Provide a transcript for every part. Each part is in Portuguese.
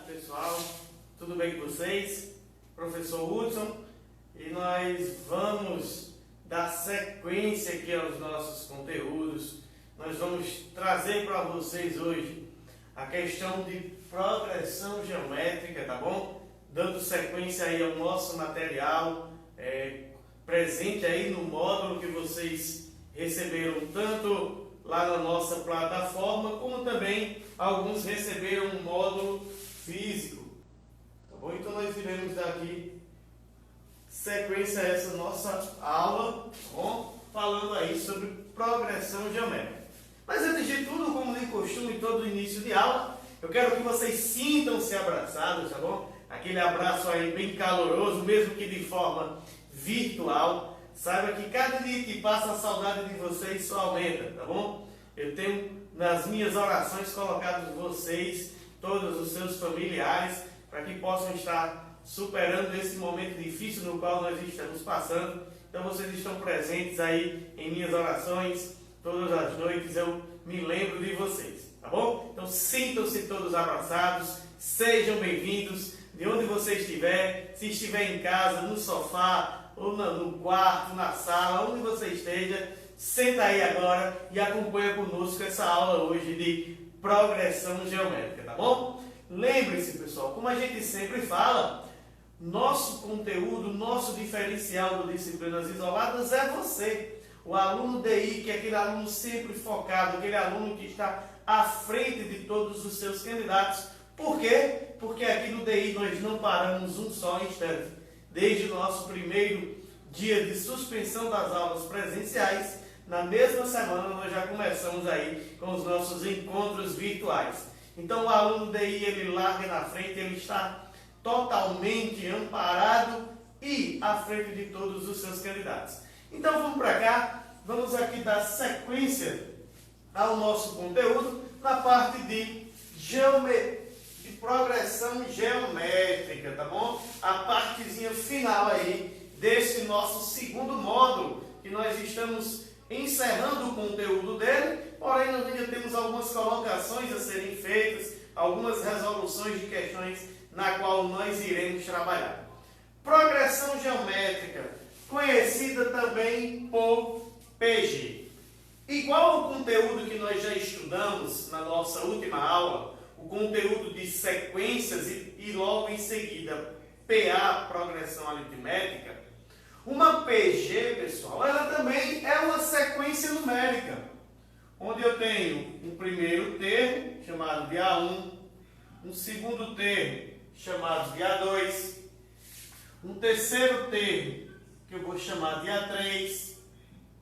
pessoal, tudo bem com vocês? Professor Hudson, e nós vamos dar sequência aqui aos nossos conteúdos. Nós vamos trazer para vocês hoje a questão de progressão geométrica, tá bom? Dando sequência aí ao nosso material presente aí no módulo que vocês receberam tanto lá na nossa plataforma, como também alguns receberam um módulo físico, tá bom? Então nós iremos dar aqui sequência a essa nossa aula, tá bom? Falando aí sobre progressão geométrica. Mas antes de tudo, como de costume, todo início de aula, eu quero que vocês sintam-se abraçados, tá bom? Aquele abraço aí bem caloroso, mesmo que de forma virtual. Saiba que cada dia que passa a saudade de vocês só aumenta, tá bom? Eu tenho nas minhas orações colocado vocês, todos os seus familiares, para que possam estar superando esse momento difícil no qual nós estamos passando. Então vocês estão presentes aí em minhas orações, todas as noites eu me lembro de vocês, tá bom? Então sintam-se todos abraçados, sejam bem-vindos, de onde você estiver, se estiver em casa, no sofá, ou no quarto, na sala, onde você esteja, senta aí agora e acompanha conosco essa aula hoje de progressão geométrica, tá bom? Lembre-se, pessoal, como a gente sempre fala, nosso conteúdo, nosso diferencial do Disciplinas Isoladas é você, o aluno DI, que é aquele aluno sempre focado, aquele aluno que está à frente de todos os seus candidatos. Por quê? Porque aqui no DI nós não paramos um só instante. Desde o nosso primeiro dia de suspensão das aulas presenciais, na mesma semana nós já começamos aí com os nossos encontros virtuais. Então o aluno DI, ele larga na frente, ele está totalmente amparado e à frente de todos os seus candidatos. Então vamos para cá, vamos aqui dar sequência ao nosso conteúdo na parte de progressão geométrica, tá bom? A partezinha final aí desse nosso segundo módulo, que nós estamos encerrando o conteúdo dele, porém nós ainda temos algumas colocações a serem feitas, algumas resoluções de questões na qual nós iremos trabalhar. Progressão geométrica, conhecida também por PG. Igual ao conteúdo que nós já estudamos na nossa última aula, o conteúdo de sequências e logo em seguida PA, progressão aritmética, uma PG, pessoal, ela também é uma sequência numérica, onde eu tenho um primeiro termo, chamado de A1, um segundo termo, chamado de A2, um terceiro termo, que eu vou chamar de A3,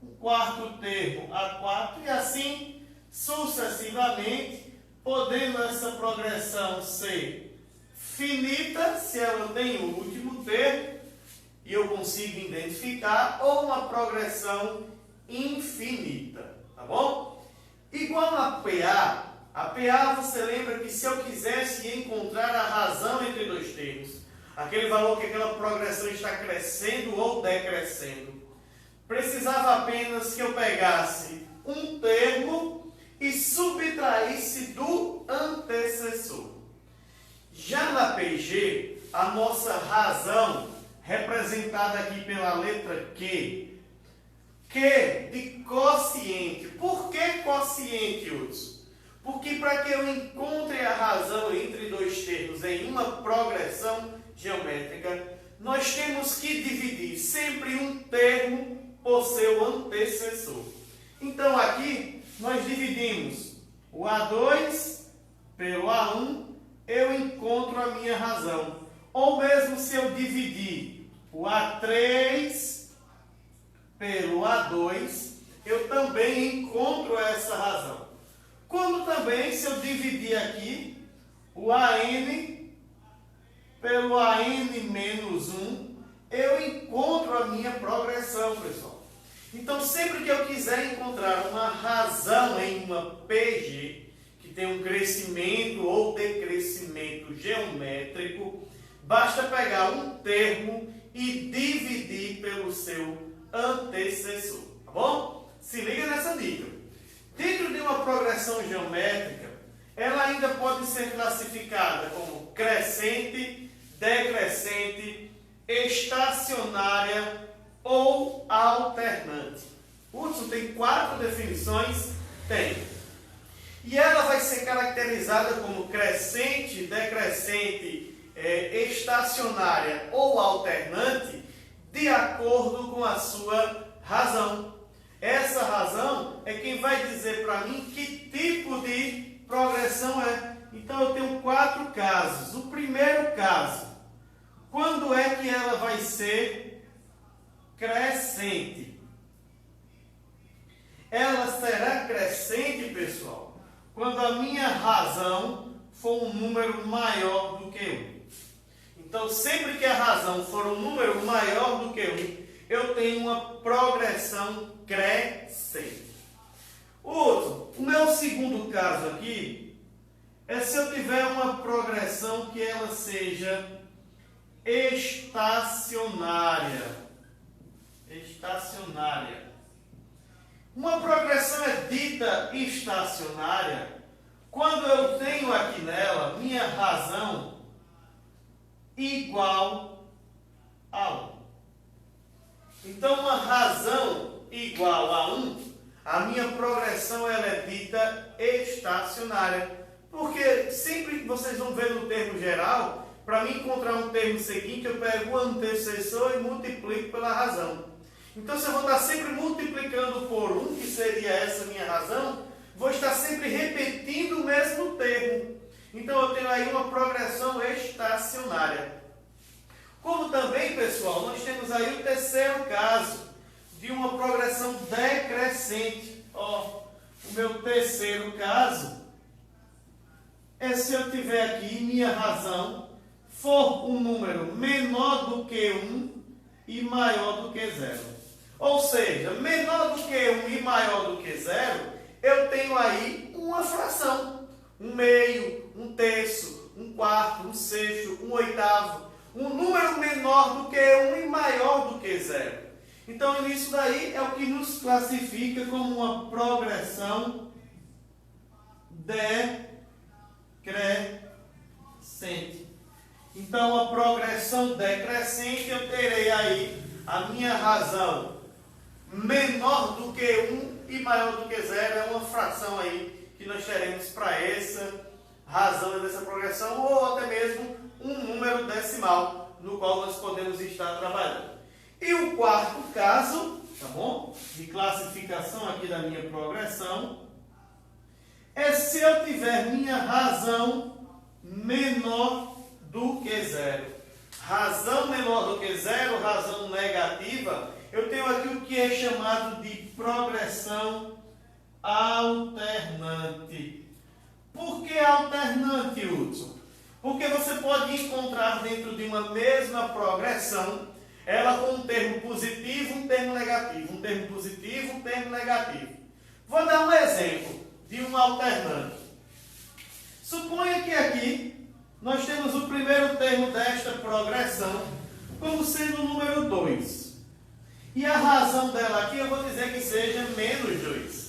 um quarto termo, A4, e assim sucessivamente, podendo essa progressão ser finita, se ela tem o último termo, e eu consigo identificar, ou uma progressão infinita, tá bom? Igual a PA você lembra que se eu quisesse encontrar a razão entre dois termos, aquele valor que aquela progressão está crescendo ou decrescendo, precisava apenas que eu pegasse um termo e subtraísse do antecessor. Já na PG, a nossa razão, representada aqui pela letra Q de quociente. Por que quociente, Hudson? Porque para que eu encontre a razão entre dois termos em uma progressão geométrica, nós temos que dividir sempre um termo por seu antecessor. Então aqui nós dividimos o A2 pelo A1, eu encontro a minha razão. Ou mesmo se eu dividir o A3 pelo A2, eu também encontro essa razão. Como também se eu dividir aqui o AN pelo AN menos 1, eu encontro a minha progressão, pessoal. Então, sempre que eu quiser encontrar uma razão em uma PG, que tem um crescimento ou decrescimento geométrico, basta pegar um termo e dividir pelo seu antecessor, tá bom? Se liga nessa dica. Dentro de uma progressão geométrica, ela ainda pode ser classificada como crescente, decrescente, estacionária ou alternante. Hudson, tem 4 definições? Tem. E ela vai ser caracterizada como crescente, decrescente, estacionária ou alternante de acordo com a sua razão. Essa razão é quem vai dizer para mim que tipo de progressão é. Então eu tenho 4 casos. O primeiro caso, quando é que ela vai ser crescente? Ela será crescente, pessoal, quando a minha razão for um número maior do que 1. Então, sempre que a razão for um número maior do que 1, eu tenho uma progressão crescente. O meu segundo caso aqui é se eu tiver uma progressão que ela seja estacionária. Estacionária. Uma progressão é dita estacionária quando eu tenho aqui nela minha razão igual a 1. Então, uma razão igual a 1, a minha progressão ela é dita estacionária. Porque sempre que vocês vão ver no termo geral, para mim encontrar um termo seguinte, eu pego o antecessor e multiplico pela razão. Então, se eu vou estar sempre multiplicando por 1, que seria essa minha razão, vou estar sempre repetindo o mesmo termo. Então, eu tenho aí uma progressão estacionária. Como também, pessoal, nós temos aí o terceiro caso de uma progressão decrescente. O meu terceiro caso é se eu tiver aqui minha razão for um número menor do que 1 e maior do que 0. Ou seja, menor do que 1 e maior do que 0, eu tenho aí uma fração. 1/2, 1/3, 1/4, 1/6, 1/8. Um número menor do que 1 e maior do que 0. Então, isso daí é o que nos classifica como uma progressão decrescente. Então, a progressão decrescente, eu terei aí a minha razão menor do que 1 e maior do que 0. É uma fração aí que nós teremos para essa razão dessa progressão, ou até mesmo um número decimal no qual nós podemos estar trabalhando. E o quarto caso, tá bom? De classificação aqui da minha progressão, é se eu tiver minha razão menor do que 0. Razão menor do que 0, razão negativa, eu tenho aqui o que é chamado de progressão alternante. Por que alternante, Hudson? Porque você pode encontrar dentro de uma mesma progressão, ela com um termo positivo e um termo negativo. Um termo positivo e um termo negativo. Vou dar um exemplo de um alternante. Suponha que aqui nós temos o primeiro termo desta progressão como sendo o número 2. E a razão dela aqui eu vou dizer que seja menos 2.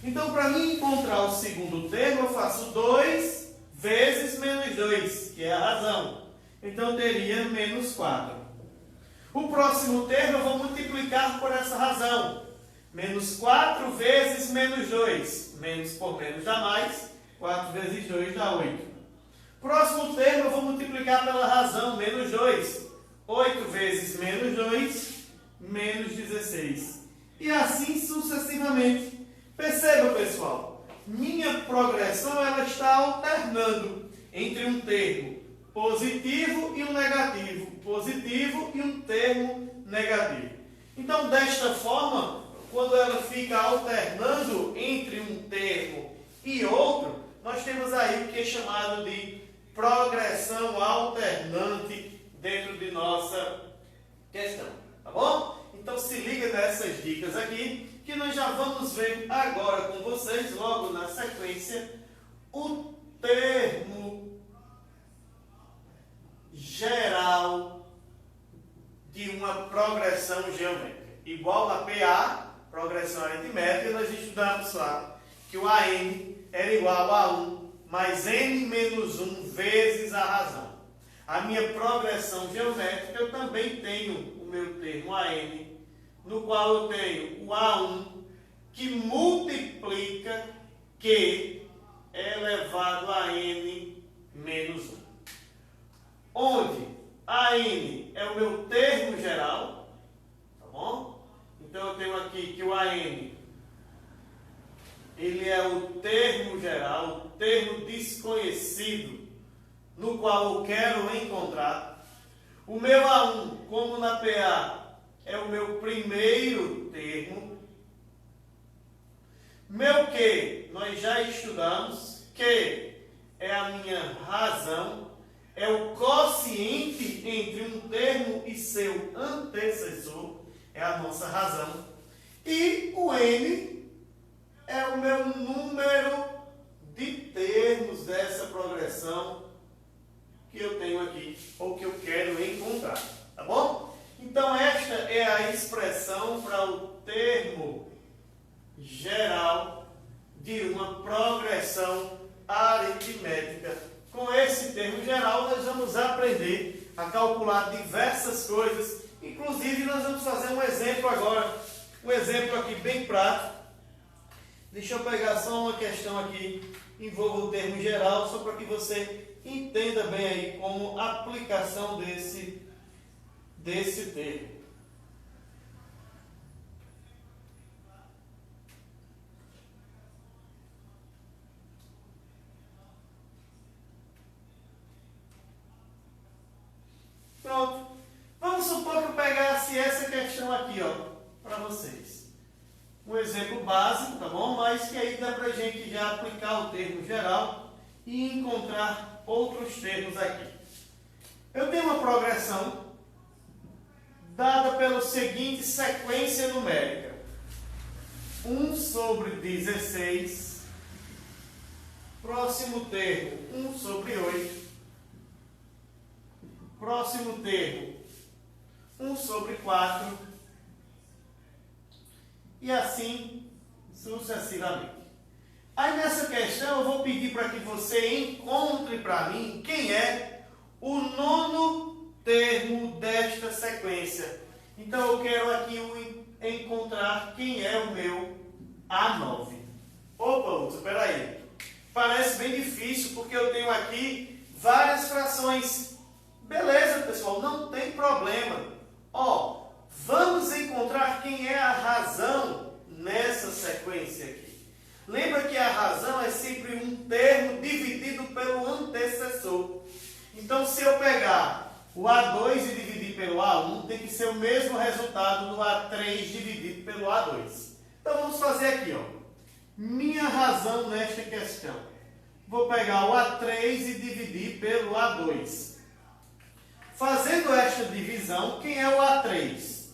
Então, para mim encontrar o segundo termo, eu faço 2 vezes menos 2, que é a razão. Então, eu teria menos 4. O próximo termo eu vou multiplicar por essa razão. Menos 4 vezes menos 2. Menos por menos dá mais. 4 vezes 2 dá 8. Próximo termo eu vou multiplicar pela razão. Menos 2. 8 vezes menos 2, menos 16. E assim sucessivamente. Perceba, pessoal, minha progressão ela está alternando entre um termo positivo e um negativo. Positivo e um termo negativo. Então, desta forma, quando ela fica alternando entre um termo e outro, nós temos aí o que é chamado de progressão alternante dentro de nossa questão. Tá bom? Então, se liga nessas dicas aqui, que nós já vamos ver agora com vocês, logo na sequência, o termo geral de uma progressão geométrica. Igual na PA, progressão aritmética, nós estudamos lá que o AN era igual a 1 mais n menos 1 vezes a razão. A minha progressão geométrica, eu também tenho o meu termo AN, no qual eu tenho o A1, que multiplica Q elevado a N menos 1. Onde AN é o meu termo geral, tá bom? Então eu tenho aqui que o AN, ele é o termo geral, o termo desconhecido, no qual eu quero encontrar. O meu A1, como na PA, é o meu primeiro termo. Meu Q, nós já estudamos, Q é a minha razão, é o quociente entre um termo e seu antecessor, é a nossa razão. E o N é o meu número de termos dessa progressão que eu tenho aqui, ou que eu quero encontrar, tá bom? Então, esta é a expressão para o termo geral de uma progressão aritmética. Com esse termo geral, nós vamos aprender a calcular diversas coisas, inclusive nós vamos fazer um exemplo agora, um exemplo aqui bem prático. Deixa eu pegar só uma questão aqui, envolva o termo geral, só para que você entenda bem aí como aplicação desse termo. Pronto. Vamos supor que eu pegasse essa questão aqui, ó, para vocês. Um exemplo básico, tá bom? Mas que aí dá para a gente já aplicar o termo geral e encontrar outros termos aqui. Eu tenho uma progressão dada pela seguinte sequência numérica. 1 sobre 16, próximo termo 1 sobre 8, próximo termo 1 sobre 4, e assim sucessivamente. Aí nessa questão eu vou pedir para que você encontre para mim quem é o nono termo desta sequência. Então eu quero aqui encontrar quem é o meu A9. Opa, Lúcio, espera aí. Parece bem difícil porque eu tenho aqui várias frações. Beleza, pessoal, não tem problema. Ó, vamos encontrar quem é a razão nessa sequência aqui. Lembra que a razão é sempre um termo dividido pelo antecessor. Então, se eu pegar o A2 e dividir pelo A1, tem que ser o mesmo resultado do A3 dividido pelo A2. Então, vamos fazer aqui, ó. Minha razão nesta questão. Vou pegar o A3 e dividir pelo A2. Fazendo esta divisão, quem é o A3?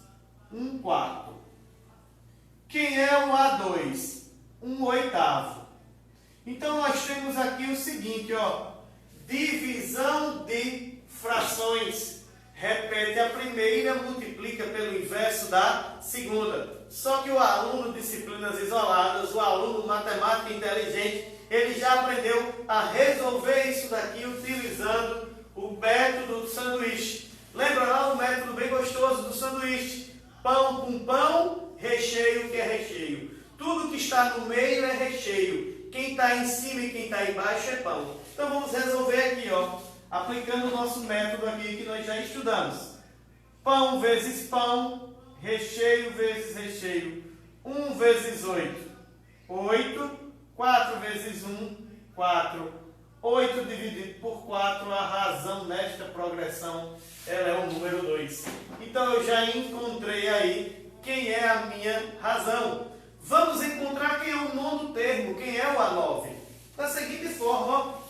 1/4. Quem é o A2? 1/8. Então, nós temos aqui o seguinte, ó. Divisão de frações. Repete a primeira, multiplica pelo inverso da segunda. Só que o aluno disciplinas isoladas, o aluno matemática inteligente, ele já aprendeu a resolver isso daqui utilizando o método do sanduíche. Lembra lá o método bem gostoso do sanduíche? Pão com pão, recheio que é recheio. Tudo que está no meio é recheio. Quem está em cima e quem está embaixo é pão. Então vamos resolver aqui, ó, aplicando o nosso método aqui que nós já estudamos. Pão vezes pão, recheio vezes recheio. 1 vezes 8, 8. 4 vezes 1, 4. 8 dividido por 4, a razão nesta progressão, ela é o número 2. Então eu já encontrei aí quem é a minha razão. Vamos encontrar quem é o nono termo, quem é o A9. Da seguinte forma, ó.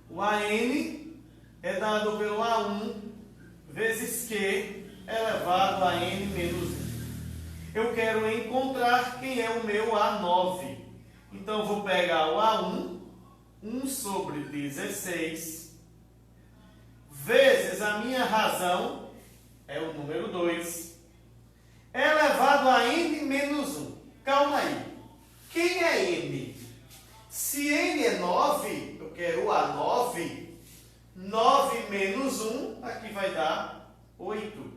O AN é dado pelo A1 vezes Q elevado a N menos 1. Eu quero encontrar quem é o meu A9. Então, eu vou pegar o A1, 1 sobre 16, vezes a minha razão, é o número 2, elevado a N menos 1. Calma aí. Quem é N? Se n é 9, eu quero a 9. 9 menos 1, aqui vai dar 8.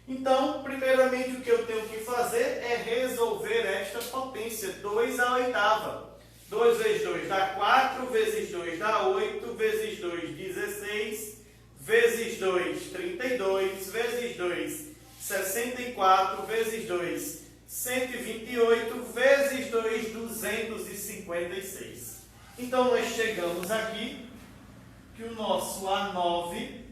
Então, primeiramente, o que eu tenho que fazer é resolver esta potência, 2 à oitava. 2 vezes 2 dá 4, vezes 2 dá 8, vezes 2, 16, vezes 2, 32, vezes 2, 64, vezes 2, 128, vezes 2, 256. Então, nós chegamos aqui que o nosso A9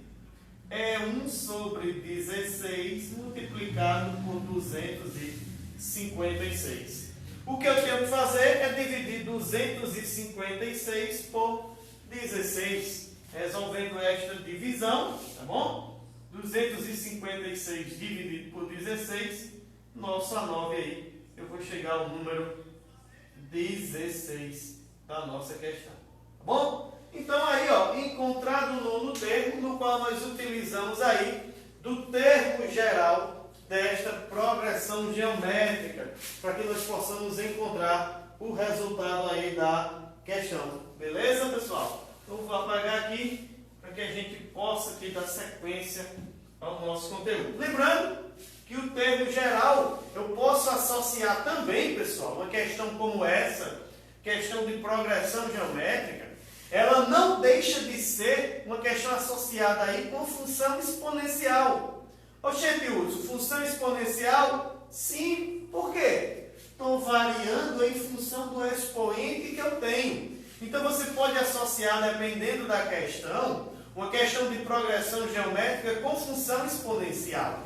é 1 sobre 16 multiplicado por 256. O que eu tenho que fazer é dividir 256 por 16, resolvendo esta divisão, tá bom? 256 dividido por 16, nosso A9 aí, eu vou chegar ao número 16 da nossa questão, tá bom? Então aí, ó, encontrado o nono termo, no qual nós utilizamos aí do termo geral desta progressão geométrica, para que nós possamos encontrar o resultado aí da questão. Beleza, pessoal? Então vou apagar aqui para que a gente possa aqui dar sequência ao nosso conteúdo. Lembrando que o termo geral eu posso associar também, pessoal, uma questão como essa, questão de progressão geométrica, ela não deixa de ser uma questão associada aí com função exponencial. Oxente, Hudson, função exponencial? Sim. Por quê? Estou variando em função do expoente que eu tenho. Então, você pode associar, dependendo da questão, uma questão de progressão geométrica com função exponencial.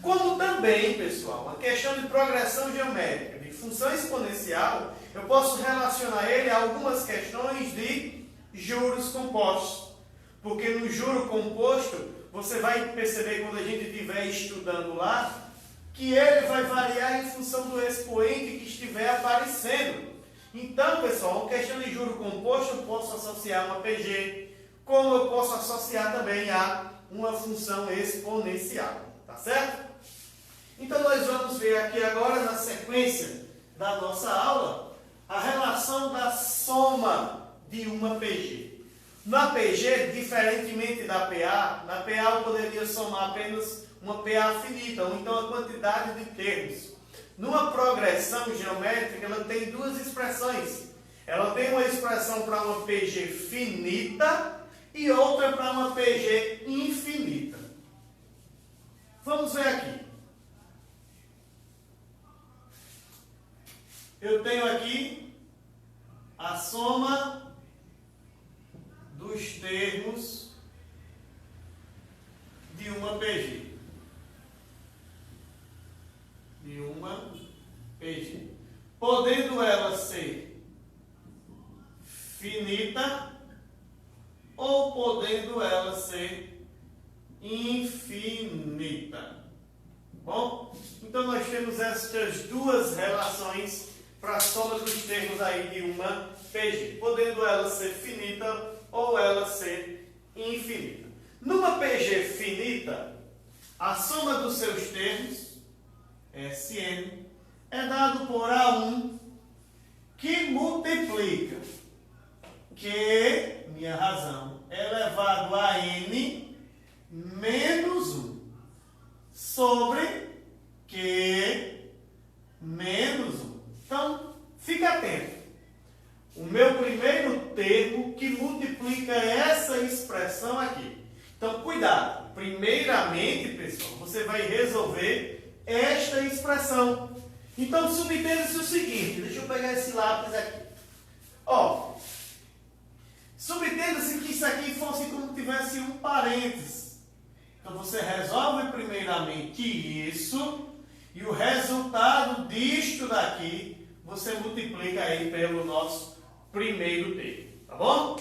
Como também, pessoal, uma questão de progressão geométrica de função exponencial, eu posso relacionar ele a algumas questões de juros compostos. Porque no juro composto, você vai perceber quando a gente estiver estudando lá, que ele vai variar em função do expoente que estiver aparecendo. Então, pessoal, uma questão de juro composto, eu posso associar uma PG, como eu posso associar também a uma função exponencial. Tá certo? Então, nós vamos ver aqui agora, na sequência da nossa aula, a relação da soma de uma PG. Na PG, diferentemente da PA, na PA eu poderia somar apenas uma PA finita, ou então a quantidade de termos. Numa progressão geométrica, ela tem duas expressões. Ela tem uma expressão para uma PG finita e outra para uma PG infinita. Vamos ver aqui. Eu tenho aqui a soma dos termos de uma PG. De uma PG. Podendo ela ser finita ou podendo ela ser infinita. Bom? Então nós temos estas duas relações para a soma dos termos aí de uma PG. Podendo ela ser finita ou ela ser infinita. Numa PG finita, a soma dos seus termos, Sn, é dado por A1, que multiplica Q, minha razão, elevado a N menos 1, sobre Q menos 1. Então, fica atento. O meu primeiro termo que multiplica essa expressão aqui. Então, cuidado. Primeiramente, pessoal, você vai resolver esta expressão. Então, subentenda-se o seguinte. Deixa eu pegar esse lápis aqui. Ó, subentenda-se que isso aqui fosse como tivesse um parênteses. Então, você resolve primeiramente isso e o resultado disto daqui você multiplica aí pelo nosso primeiro termo, tá bom?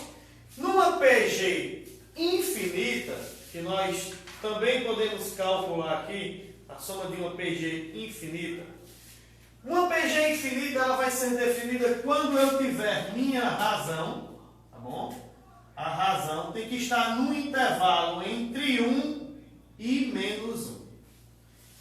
Numa PG infinita, que nós também podemos calcular aqui, a soma de uma PG infinita. Uma PG infinita ela vai ser definida quando eu tiver minha razão, tá bom? A razão tem que estar no intervalo entre 1 e menos 1.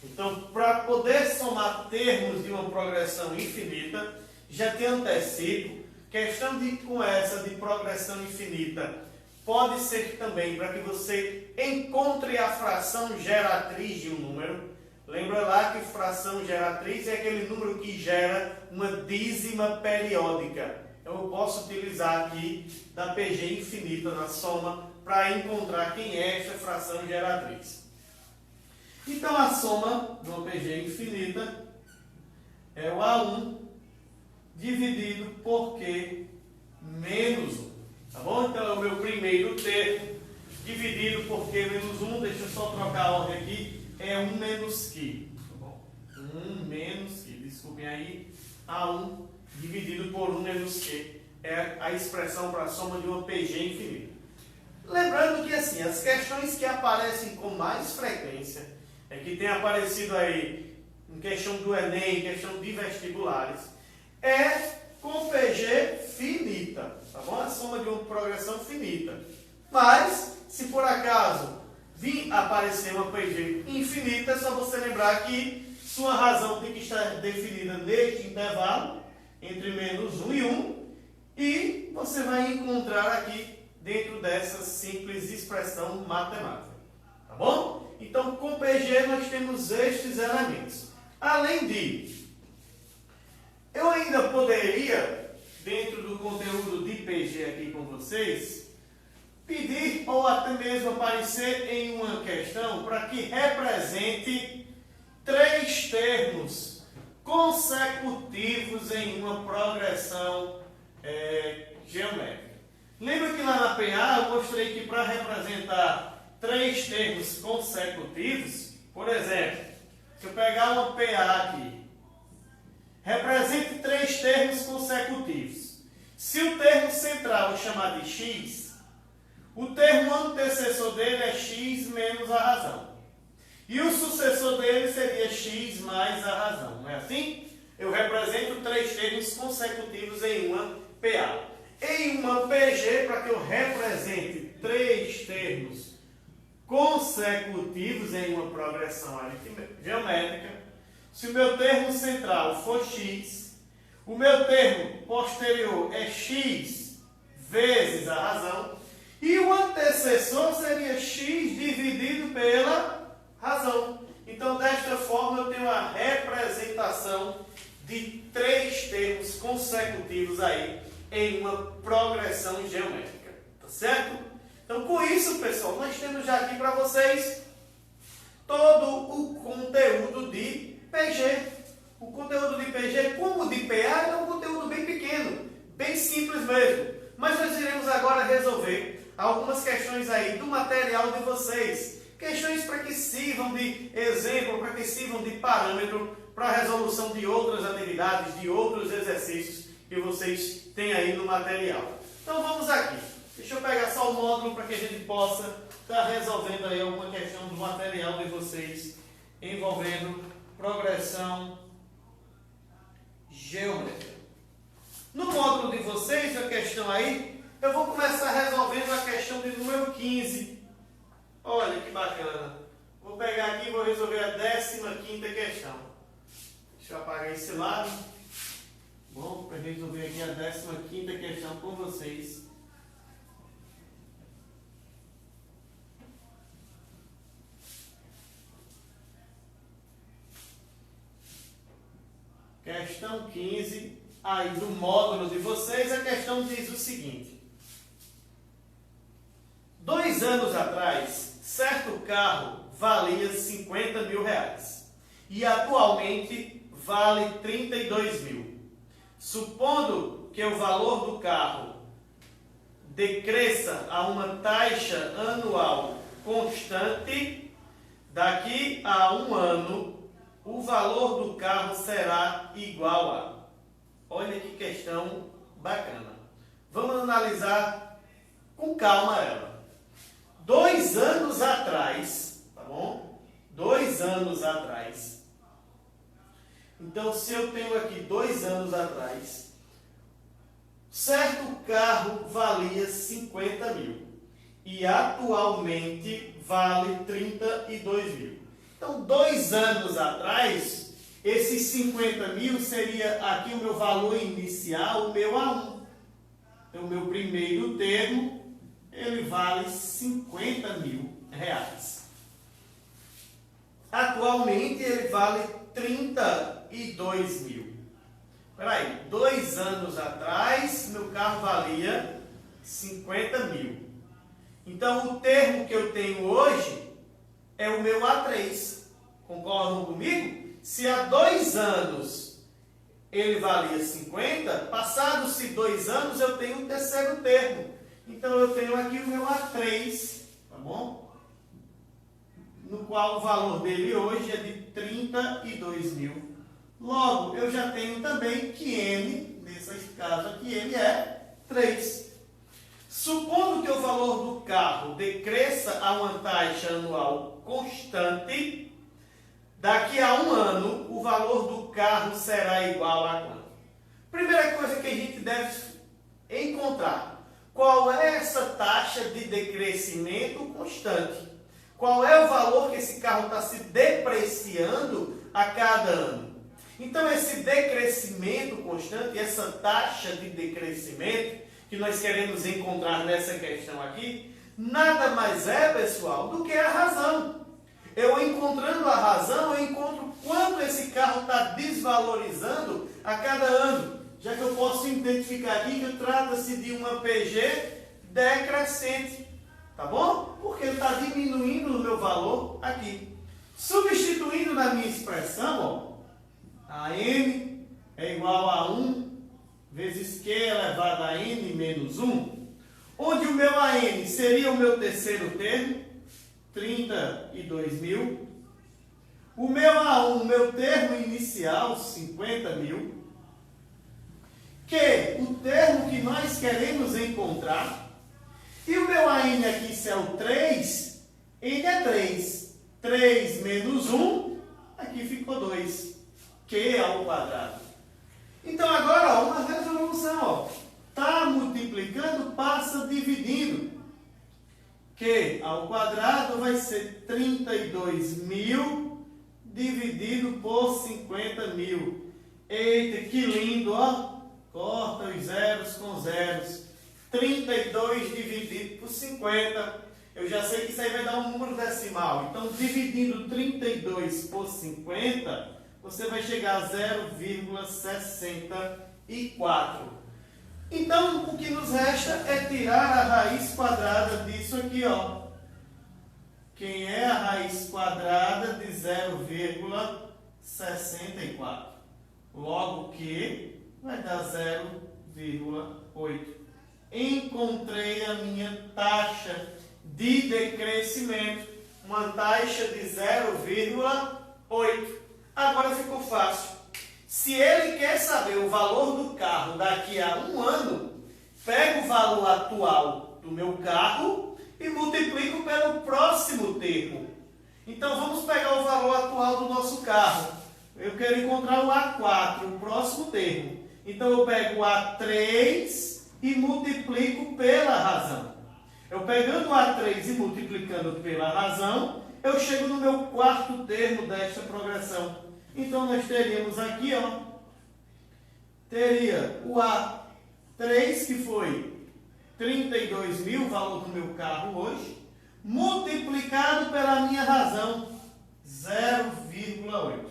Então, para poder somar termos de uma progressão infinita, já te antecipo questão com essa de progressão infinita pode ser também para que você encontre a fração geratriz de um número. Lembra lá que fração geratriz é aquele número que gera uma dízima periódica. Então eu posso utilizar aqui da PG infinita na soma para encontrar quem é esta fração geratriz. Então a soma de uma PG infinita é o A1 dividido por Q menos 1. Tá bom? Então é o meu primeiro termo dividido por Q menos 1. Deixa eu só trocar a ordem aqui. É 1 menos Q. Tá bom? 1 menos Q. Desculpem aí. A1 dividido por 1 menos Q. É a expressão para a soma de uma PG infinita. Lembrando que assim, as questões que aparecem com mais frequência, que tem aparecido aí em questão do Enem, em questão de vestibulares, é com PG finita, tá bom? A soma de uma progressão finita. Mas, se por acaso vir aparecer uma PG infinita, é só você lembrar que sua razão tem que estar definida neste intervalo, entre menos 1 e 1, e você vai encontrar aqui dentro dessa simples expressão matemática. Tá bom? Então, com PG nós temos estes elementos. Além de, eu ainda poderia, dentro do conteúdo de PG aqui com vocês, pedir ou até mesmo aparecer em uma questão para que represente 3 termos consecutivos em uma progressão geométrica. Lembra que lá na PA eu mostrei que para representar 3 termos consecutivos, por exemplo, se eu pegar uma PA aqui, represente 3 termos consecutivos. Se o termo central eu chamar de x, o termo antecessor dele é x menos a razão. E o sucessor dele seria x mais a razão. Não é assim? Eu represento 3 termos consecutivos em uma PA. Em uma PG, para que eu represente 3 termos consecutivos em uma progressão geométrica, se o meu termo central for x, o meu termo posterior é x vezes a razão, e o antecessor seria x dividido pela razão. Então, desta forma, eu tenho a representação de 3 termos consecutivos aí em uma progressão geométrica. Tá certo? Então, com isso, pessoal, nós temos já aqui para vocês todo o conteúdo de PG. O conteúdo de PG, como de PA, é um conteúdo bem pequeno, bem simples mesmo. Mas nós iremos agora resolver algumas questões aí do material de vocês. Questões para que sirvam de exemplo, para que sirvam de parâmetro para a resolução de outras atividades, de outros exercícios que vocês têm aí no material. Então vamos aqui. Deixa eu pegar só o módulo para que a gente possa estar resolvendo aí alguma questão do material de vocês envolvendo progressão geométrica. No módulo de vocês, a questão aí, eu vou começar resolvendo a questão de número 15. Olha que bacana. Vou pegar aqui e vou resolver a 15ª questão. Deixa eu apagar esse lado. Bom, para resolver aqui a 15ª questão com vocês. Questão 15, aí do módulo de vocês, a questão diz o seguinte. 2 anos atrás, certo carro valia 50 mil reais e atualmente vale 32 mil. Supondo que o valor do carro decresça a uma taxa anual constante, daqui a 1 ano, o valor do carro será igual a... Olha que questão bacana. Vamos analisar com calma ela. 2 anos atrás, tá bom? 2 anos atrás. Então, se eu tenho aqui 2 anos atrás, certo carro valia 50 mil e atualmente vale 32 mil. Então, 2 anos atrás, esses 50 mil seria aqui o meu valor inicial, o meu A1. Então, o meu primeiro termo, ele vale R$ 50.000. Atualmente, ele vale 32 mil. Espera aí, 2 anos atrás, meu carro valia 50 mil. Então, o termo que eu tenho hoje é o meu A3. Concordam comigo? Se há 2 anos ele valia 50, passados-se 2 anos, eu tenho um terceiro termo. Então, eu tenho aqui o meu A3, tá bom? No qual o valor dele hoje é de 32 mil. Logo, eu já tenho também que N, nesse caso aqui, ele é 3. Supondo que o valor do carro decresça a uma taxa anual constante, daqui a um ano, o valor do carro será igual a quanto? Primeira coisa que a gente deve encontrar, qual é essa taxa de decrescimento constante? Qual é o valor que esse carro está se depreciando a cada ano? Então, esse decrescimento constante, essa taxa de decrescimento que nós queremos encontrar nessa questão aqui, nada mais é, pessoal, do que a razão. Eu encontrando a razão, eu encontro quanto esse carro está desvalorizando a cada ano. Já que eu posso identificar aqui que trata-se de uma PG decrescente. Tá bom? Porque ele está diminuindo o meu valor aqui. Substituindo na minha expressão, ó, a N é igual a 1 vezes Q elevado a N menos 1, onde o meu AN seria o meu terceiro termo, 32 mil. O meu A1, meu termo inicial, 50 mil. Que o termo que nós queremos encontrar. E o meu AN aqui, se é o 3, ele é 3. 3 menos 1, aqui ficou 2. Q ao quadrado. Então, agora, ó, uma resolução. Está multiplicando, passa dividindo. Q ao quadrado vai ser 32 mil dividido por 50 mil. Eita, que lindo, ó. Corta os zeros com zeros. 32 dividido por 50. Eu já sei que isso aí vai dar um número decimal. Então, dividindo 32 por 50, você vai chegar a 0,64. Então, o que nos resta é tirar a raiz quadrada disso aqui, ó. Quem é a raiz quadrada de 0,64? Logo que vai dar 0,8. Encontrei a minha taxa de decrescimento, uma taxa de 0,8. Agora ficou fácil. Se ele quer saber o valor do carro daqui a um ano, pego o valor atual do meu carro e multiplico pelo próximo termo. Então vamos pegar o valor atual do nosso carro. Eu quero encontrar o A4, o próximo termo. Então eu pego o A3 e multiplico pela razão. Eu pegando o A3 e multiplicando pela razão, eu chego no meu quarto termo desta progressão. Então, nós teríamos aqui, ó, teria o A3, que foi 32 mil, o valor do meu carro hoje, multiplicado pela minha razão, 0,8.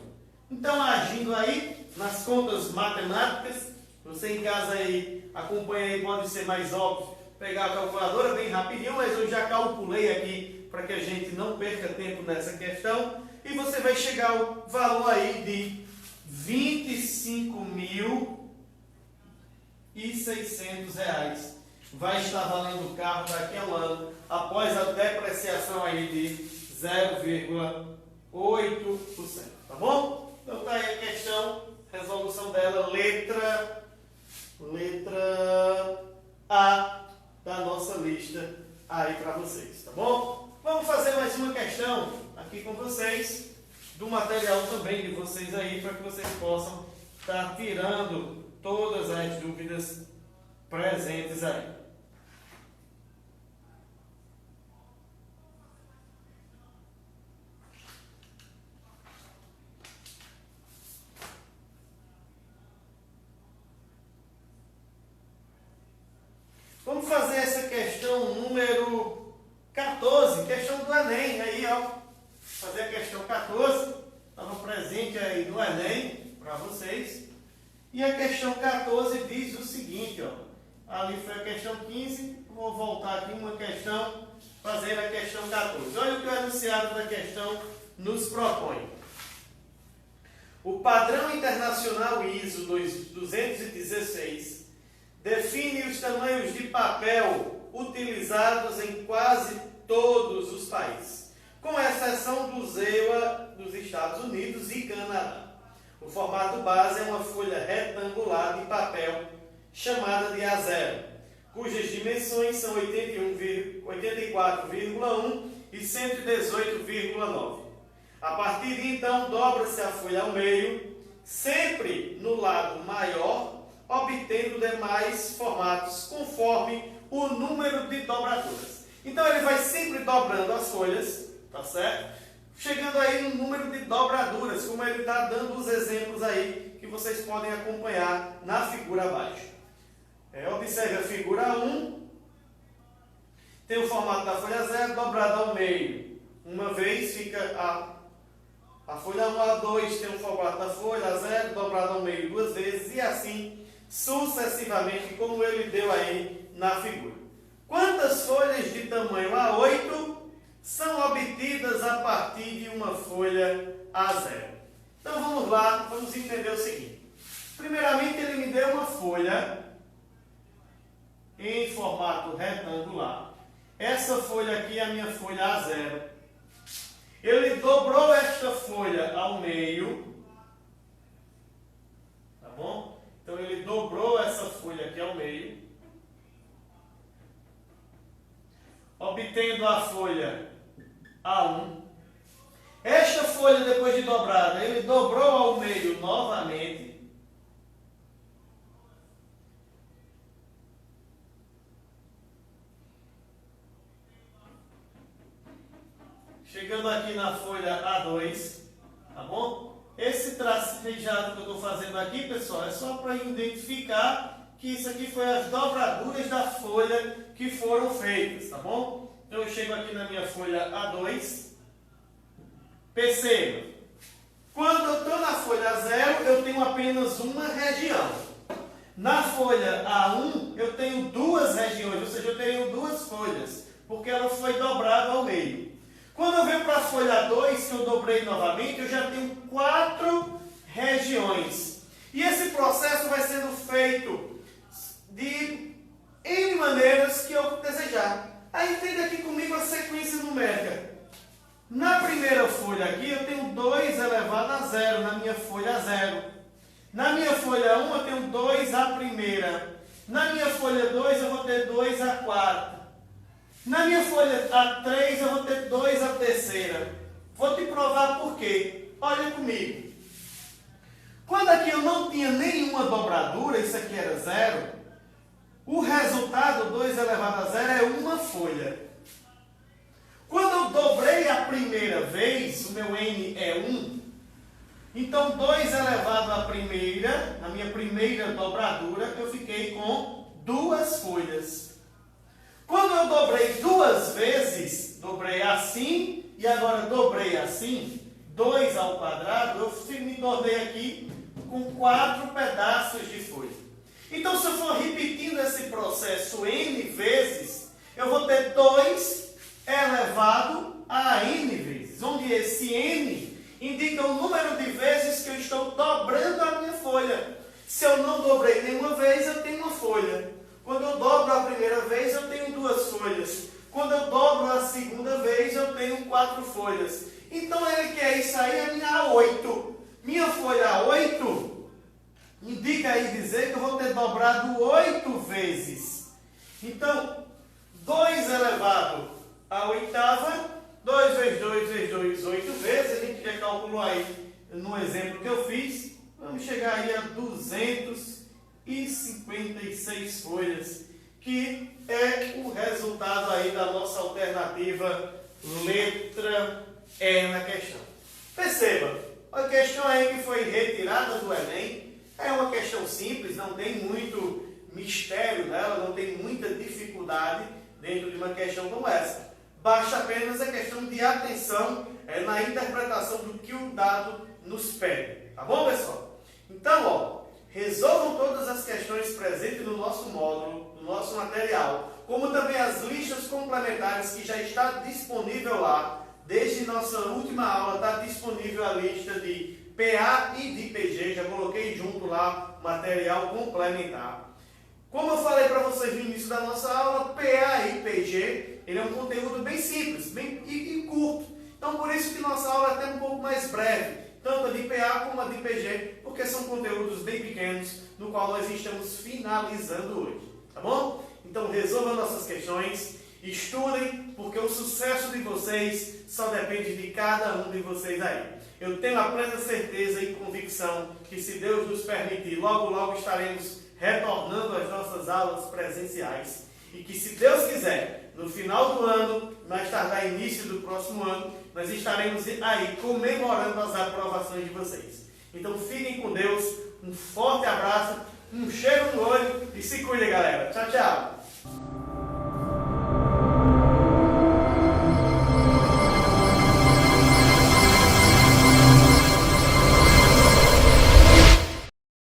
Então, agindo aí nas contas matemáticas, você em casa aí, acompanha aí, pode ser mais óbvio, pegar a calculadora bem rapidinho, mas eu já calculei aqui para que a gente não perca tempo nessa questão. E você vai chegar ao valor aí de R$25.600. Vai estar valendo o carro daqui a um ano, após a depreciação aí de 0,8%. Tá bom? Então tá aí a questão, resolução dela, letra A da nossa lista aí para vocês, tá bom? Vamos fazer mais uma questão aqui com vocês, do material também de vocês aí, para que vocês possam estar tirando todas as dúvidas presentes aí. fazer essa questão número 14, questão do Enem, aí ó, fazer a questão 14, estava presente aí no Enem para vocês, e a questão 14 diz o seguinte, ó, ali foi a questão 15, vou voltar aqui uma questão, fazer a questão 14. Olha o que o enunciado da questão nos propõe. O padrão internacional ISO 216 define os tamanhos de papel utilizados em quase todos os países, com exceção do EUA dos Estados Unidos e Canadá. O formato base é uma folha retangular de papel chamada de A0, cujas dimensões são 84,1 e 118,9. A partir de então, dobra-se a folha ao meio, sempre no lado maior, obtendo demais formatos conforme o número de dobraduras. Então ele vai sempre dobrando as folhas, tá certo? Chegando aí no número de dobraduras, como ele está dando os exemplos aí, que vocês podem acompanhar na figura abaixo. Observe a figura 1, tem o formato da folha 0 dobrada ao meio. Uma vez fica a folha 1, a 2 tem o formato da folha 0 dobrada ao meio duas vezes e assim sucessivamente, como ele deu aí na figura. Quantas folhas de tamanho A8 são obtidas a partir de uma folha A0? Então vamos lá, vamos entender o seguinte. Primeiramente ele me deu uma folha em formato retangular. Essa folha aqui é a minha folha A0. Ele dobrou esta folha ao meio, tá bom? Então ele dobrou essa folha aqui ao meio, obtendo a folha A1. Esta folha, depois de dobrada, ele dobrou ao meio novamente. Chegando aqui na folha A2, tá bom? Esse tracejado que eu estou fazendo aqui, pessoal, é só para identificar que isso aqui foi as dobraduras da folha que foram feitas, tá bom? Então eu chego aqui na minha folha A2, perceba, quando eu estou na folha 0, eu tenho apenas uma região. Na folha A1, eu tenho duas regiões, ou seja, eu tenho duas folhas, porque ela foi dobrada ao meio. Quando eu venho para a folha 2, que eu dobrei novamente, eu já tenho 4 regiões. E esse processo vai sendo feito de N maneiras que eu desejar. Aí entenda aqui comigo a sequência numérica. Na primeira folha aqui, eu tenho 2 elevado a 0, na minha folha 0. Na minha folha 1, eu tenho 2 a primeira. Na minha folha 2, eu vou ter 2 a quarta. Na minha folha A3, eu vou ter 2 a terceira. Vou te provar por quê. Olha comigo. Quando aqui eu não tinha nenhuma dobradura, isso aqui era 0, o resultado, 2 elevado a 0, é uma folha. Quando eu dobrei a primeira vez, o meu N é 1, então 2 elevado à primeira, na minha primeira dobradura, eu fiquei com 2 folhas. Quando eu dobrei 2 vezes, dobrei assim e agora dobrei assim, 2 ao quadrado, eu me tornei aqui com 4 pedaços de folha. Então, se eu for repetindo esse processo N vezes, eu vou ter 2 elevado a N vezes, onde esse N indica o número de vezes que eu estou dobrando a minha folha. Se eu não dobrei nenhuma vez, eu tenho uma folha. Quando eu dobro a primeira vez, eu tenho 2 folhas. Quando eu dobro a segunda vez, eu tenho 4 folhas. Então, ele quer isso aí, é minha A8. Minha folha A8 indica aí dizer que eu vou ter dobrado 8 vezes. Então, 2 elevado à oitava, 2 vezes 2 vezes 2, 8 vezes. A gente já calculou aí no exemplo que eu fiz. Vamos chegar aí a 256 folhas, que é o resultado aí da nossa alternativa letra E na questão. Perceba, a questão aí que foi retirada do Enem é uma questão simples, não tem mistério nela, não tem muita dificuldade dentro de uma questão como essa. Basta apenas a questão de atenção na interpretação do que o dado nos pede. Tá bom, pessoal? Então, ó, resolvam todas as questões presentes no nosso módulo, no nosso material, como também as listas complementares que já está disponível lá. Desde nossa última aula está disponível a lista de PA e de PG, já coloquei junto lá o material complementar. Como eu falei para vocês no início da nossa aula, PA e PG, ele é um conteúdo bem simples e curto. Então, por isso que nossa aula é até um pouco mais breve, tanto a de PA como a de PG, porque são conteúdos bem pequenos, no qual nós estamos finalizando hoje, tá bom? Então, resolvam nossas questões, estudem, porque o sucesso de vocês só depende de cada um de vocês aí. Eu tenho a plena certeza e convicção que, se Deus nos permitir, logo, logo estaremos retornando às nossas aulas presenciais e que, se Deus quiser, no final do ano, mais tardar início do próximo ano, nós estaremos aí comemorando as aprovações de vocês. Então fiquem com Deus, um forte abraço, um cheiro no olho e se cuidem, galera. Tchau, tchau!